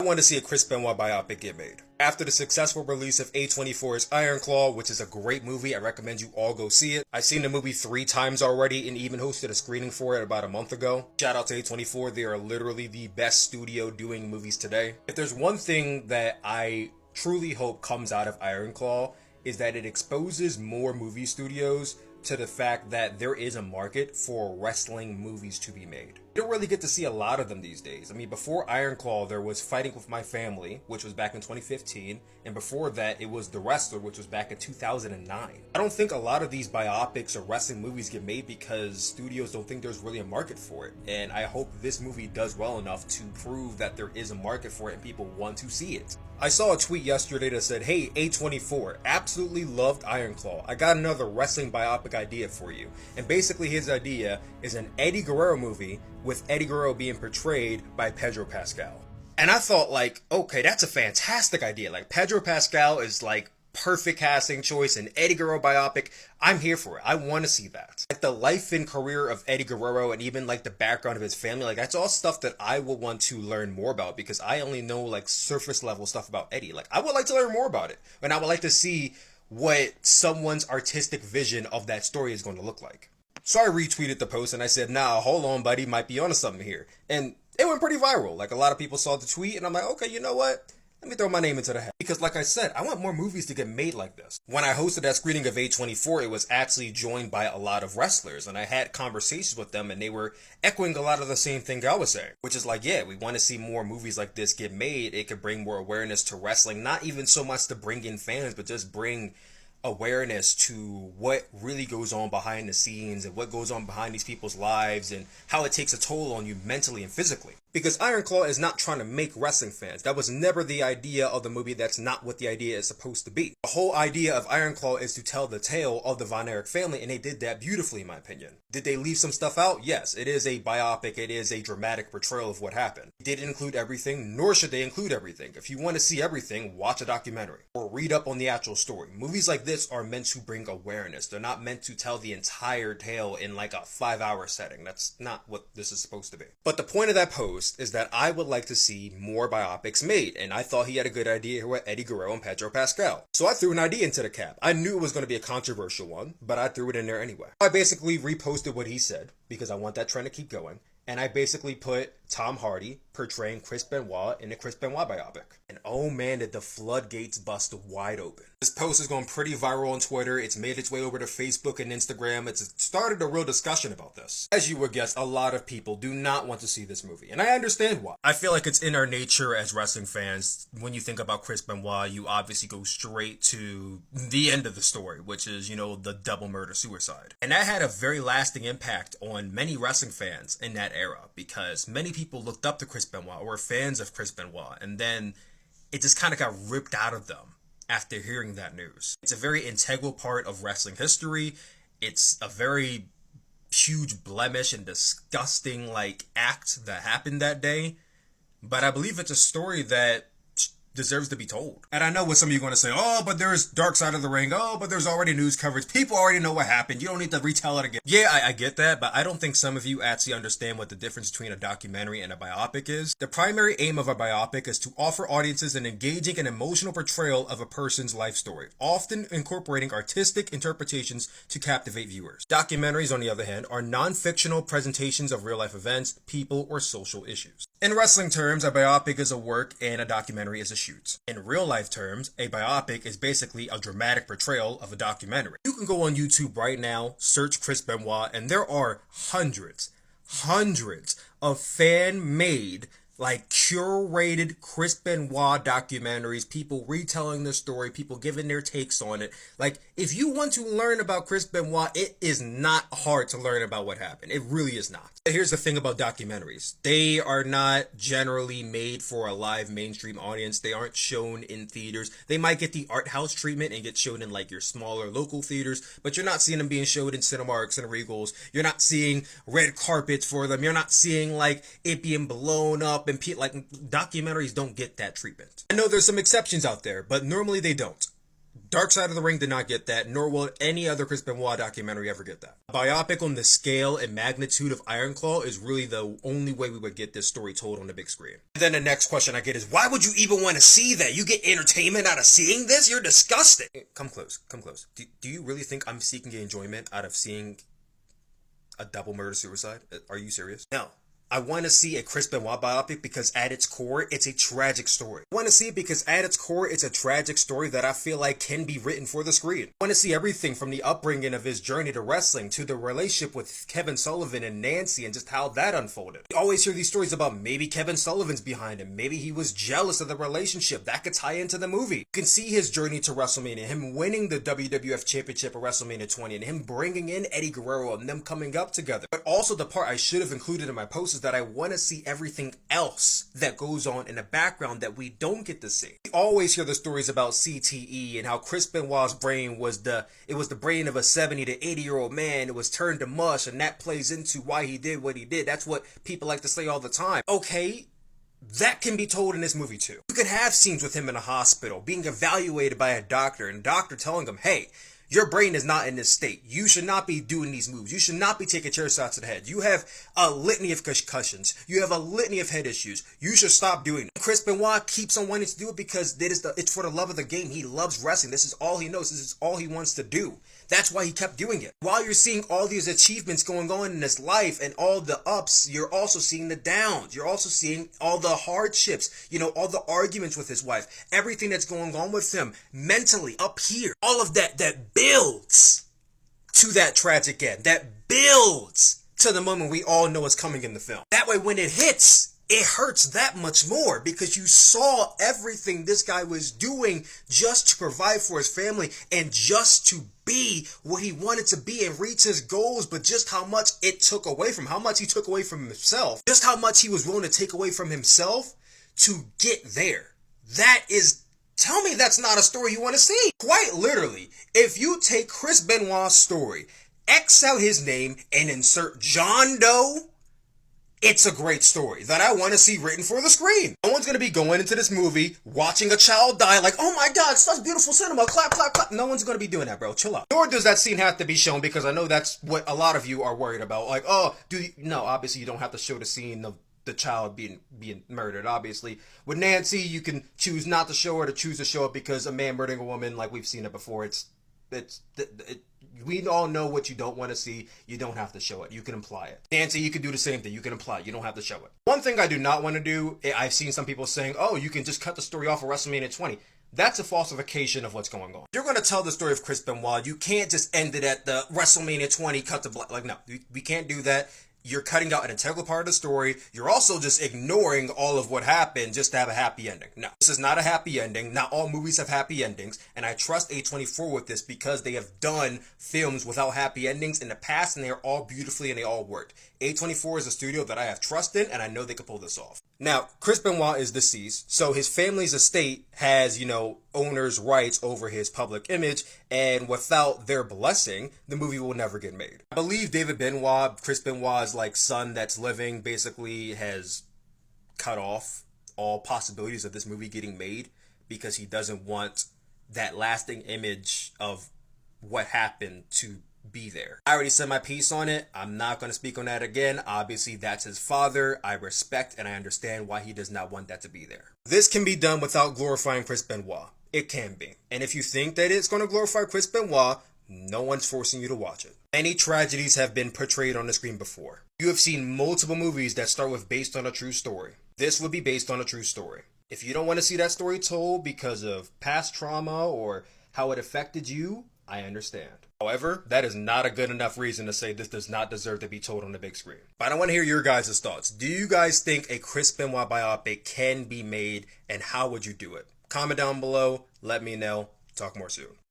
I want to see a Chris Benoit biopic get made. After the successful release of A24's Iron Claw, which is a great movie, I recommend you all go see it. I've seen the movie 3 times already and even hosted a screening for it about a month ago. Shout out to A24, they are literally the best studio doing movies today. If there's one thing that I truly hope comes out of Iron Claw, is that it exposes more movie studios to the fact that there is a market for wrestling movies to be made. You don't really get to see a lot of them these days. I mean, before Iron Claw, there was Fighting With My Family, which was back in 2015, and before that, it was The Wrestler, which was back in 2009. I don't think a lot of these biopics or wrestling movies get made because studios don't think there's really a market for it, and I hope this movie does well enough to prove that there is a market for it and people want to see it. I saw a tweet yesterday that said, "Hey, A24, absolutely loved Iron Claw. I got another wrestling biopic idea for you." And basically his idea is an Eddie Guerrero movie with Eddie Guerrero being portrayed by Pedro Pascal. And I thought, like, okay, that's a fantastic idea. Like, Pedro Pascal is like perfect casting choice, and Eddie Guerrero biopic, I'm here for it. I want to see that. Like the life and career of Eddie Guerrero and even like the background of his family, like that's all stuff that I will want to learn more about because I only know like surface level stuff about Eddie. Like I would like to learn more about it, and I would like to see what someone's artistic vision of that story is going to look like. So I retweeted the post and I said, nah, hold on, buddy, might be onto something here. And it went pretty viral. Like a lot of people saw the tweet and I'm like, okay, you know what? Let me throw my name into the hat. Because like I said, I want more movies to get made like this. When I hosted that screening of A24, it was actually joined by a lot of wrestlers. And I had conversations with them and they were echoing a lot of the same thing I was saying. Which is like, yeah, we want to see more movies like this get made. It could bring more awareness to wrestling. Not even so much to bring in fans, but just bring awareness to what really goes on behind the scenes and what goes on behind these people's lives and how it takes a toll on you mentally and physically. Because Iron Claw is not trying to make wrestling fans. That was never the idea of the movie. That's not what the idea is supposed to be. The whole idea of Iron Claw is to tell the tale of the Von Erich family, and they did that beautifully, in my opinion. Did they leave some stuff out? Yes, it is a biopic. It is a dramatic portrayal of what happened. It didn't include everything, nor should they include everything. If you want to see everything, watch a documentary or read up on the actual story. Movies like this are meant to bring awareness. They're not meant to tell the entire tale in like a 5-hour setting. That's not what this is supposed to be. But the point of that post is that I would like to see more biopics made, and I thought he had a good idea here with Eddie Guerrero and Pedro Pascal. So I threw an idea into the cap. I knew it was going to be a controversial one, but I threw it in there anyway. I basically reposted what he said, because I want that trend to keep going, and I basically put Tom Hardy portraying Chris Benoit in a Chris Benoit biopic. And oh man, did the floodgates bust wide open. This post is going pretty viral on Twitter. It's made its way over to Facebook and Instagram. It's started a real discussion about this. As you would guess, a lot of people do not want to see this movie, and I understand why. I feel like it's in our nature as wrestling fans. When you think about Chris Benoit, you obviously go straight to the end of the story, which is, you know, the double murder suicide. And that had a very lasting impact on many wrestling fans in that era, because many people looked up to Chris Benoit or were fans of Chris Benoit, and then it just kind of got ripped out of them after hearing that news. It's a very integral part of wrestling history. It's a very huge blemish and disgusting like act that happened that day, but I believe it's a story that deserves to be told. And I know what some of you are going to say, oh, but there's Dark Side of the Ring, oh, but there's already news coverage, people already know what happened, you don't need to retell it again. Yeah, I get that, but I don't think some of you actually understand what the difference between a documentary and a biopic is. The primary aim of a biopic is to offer audiences an engaging and emotional portrayal of a person's life story, often incorporating artistic interpretations to captivate viewers. Documentaries, on the other hand, are non-fictional presentations of real-life events, people, or social issues. In wrestling terms, a biopic is a work and a documentary is a shoot. In real-life terms, a biopic is basically a dramatic portrayal of a documentary. You can go on YouTube right now, search Chris Benoit, and there are hundreds of fan-made, like curated Chris Benoit documentaries, people retelling the story, people giving their takes on it. Like, if you want to learn about Chris Benoit, it is not hard to learn about what happened. It really is not. Here's the thing about documentaries. They are not generally made for a live mainstream audience. They aren't shown in theaters. They might get the art house treatment and get shown in like your smaller local theaters, but you're not seeing them being showed in Cinemarks and Regals. You're not seeing red carpets for them. You're not seeing like it being blown up and like documentaries don't get that treatment. I know there's some exceptions out there, but normally they don't. Dark Side of the Ring did not get that, nor will any other Chris Benoit documentary ever get that. A biopic on the scale and magnitude of Iron Claw is really the only way we would get this story told on the big screen. And then the next question I get is, why would you even want to see that? You get entertainment out of seeing this? You're disgusting. Come close, come close. Do you really think I'm seeking enjoyment out of seeing a double murder-suicide? Are you serious? No. I want to see a Chris Benoit biopic because at its core, it's a tragic story. I want to see it because at its core, it's a tragic story that I feel like can be written for the screen. I want to see everything from the upbringing of his journey to wrestling to the relationship with Kevin Sullivan and Nancy and just how that unfolded. We always hear these stories about maybe Kevin Sullivan's behind him. Maybe he was jealous of the relationship. That could tie into the movie. You can see his journey to WrestleMania, him winning the WWF Championship at WrestleMania 20 and him bringing in Eddie Guerrero and them coming up together. But also the part I should have included in my post is that I want to see everything else that goes on in the background that we don't get to see. We always hear the stories about CTE and how Chris Benoit's brain was the brain of a 70 to 80-year-old man. It was turned to mush, and that plays into why he did what he did. That's what people like to say all the time. Okay, that can be told in this movie too. You could have scenes with him in a hospital, being evaluated by a doctor, and doctor telling him, hey, your brain is not in this state. You should not be doing these moves. You should not be taking chair shots to the head. You have a litany of concussions. You have a litany of head issues. You should stop doing it. Chris Benoit keeps on wanting to do it because it's for the love of the game. He loves wrestling. This is all he knows. This is all he wants to do. That's why he kept doing it. While you're seeing all these achievements going on in his life and all the ups, you're also seeing the downs. You're also seeing all the hardships, all the arguments with his wife, everything that's going on with him mentally up here. All of that builds to that tragic end. That builds to the moment we all know is coming in the film. That way, when it hits, it hurts that much more because you saw everything this guy was doing just to provide for his family and just to be what he wanted to be and reach his goals, but just how much it took away from him, how much he took away from himself, just how much he was willing to take away from himself to get there. Tell me that's not a story you want to see. Quite literally, if you take Chris Benoit's story, X out his name, and insert John Doe, it's a great story that I want to see written for the screen. No one's going to be going into this movie, watching a child die like, oh my God, such beautiful cinema, clap, clap, clap. No one's going to be doing that, bro. Chill out. Nor does that scene have to be shown because I know that's what a lot of you are worried about. Like, no, obviously you don't have to show the scene of the child being murdered. Obviously, with Nancy, you can choose not to show her, to choose to show it because a man murdering a woman, like we've seen it before, we all know what you don't want to see. You don't have to show it. You can imply it. Nancy, you can do the same thing. You can imply it. You don't have to show it. One thing I do not want to do, I've seen some people saying, oh, you can just cut the story off of WrestleMania 20. That's a falsification of what's going on. If you're going to tell the story of Chris Benoit, you can't just end it at the WrestleMania 20 cut to black. Like, no, we can't do that. You're cutting out an integral part of the story. You're also just ignoring all of what happened just to have a happy ending. No, this is not a happy ending. Not all movies have happy endings. And I trust A24 with this because they have done films without happy endings in the past and they are all beautifully and they all worked. A24 is a studio that I have trust in and I know they can pull this off. Now, Chris Benoit is deceased, so his family's estate has, owner's rights over his public image, and without their blessing, the movie will never get made. I believe David Benoit, Chris Benoit's son that's living, basically has cut off all possibilities of this movie getting made because he doesn't want that lasting image of what happened to be there. I already said my piece on it. I'm not going to speak on that again. Obviously, that's his father. I respect and I understand why he does not want that to be there. This can be done without glorifying Chris Benoit. It can be. And if you think that it's going to glorify Chris Benoit, no one's forcing you to watch it. Many tragedies have been portrayed on the screen before. You have seen multiple movies that start with based on a true story. This would be based on a true story. If you don't want to see that story told because of past trauma or how it affected you, I understand. However, that is not a good enough reason to say this does not deserve to be told on the big screen. But I want to hear your guys' thoughts. Do you guys think a Chris Benoit biopic can be made, and how would you do it? Comment down below. Let me know. Talk more soon.